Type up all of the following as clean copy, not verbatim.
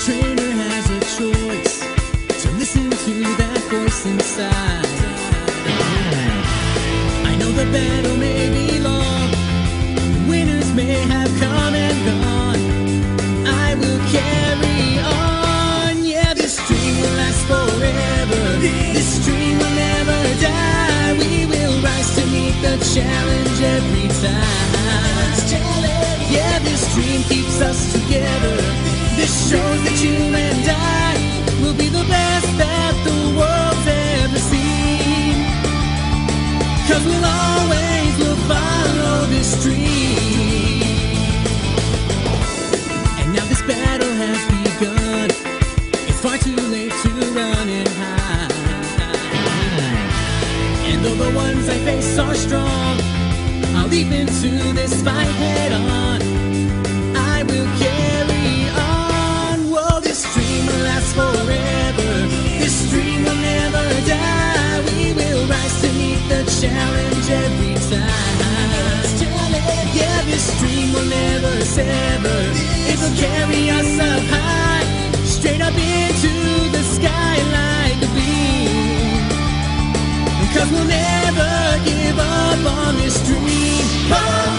trainer has a choice, so listen to that voice inside. I know the battle may be long, winners may have come and gone. I will carry on. Yeah, this dream will last forever. This dream will never die. We will rise to meet the challenge every time. Yeah, this dream keeps us together. This shows that you and I will be the best that the world's ever seen. 'Cause we'll always will follow this dream. And now this battle has begun. It's far too late to run and hide. And though the ones I face are strong, I'll leap into this fight head on. I will carry on. Whoa, this dream will last forever. This dream will never die. We will rise to meet the challenge every time. Yeah, this dream will never sever. It will carry us up high, straight up into the sky like a beam. 'Cause we'll never give up on this dream.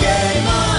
Game on!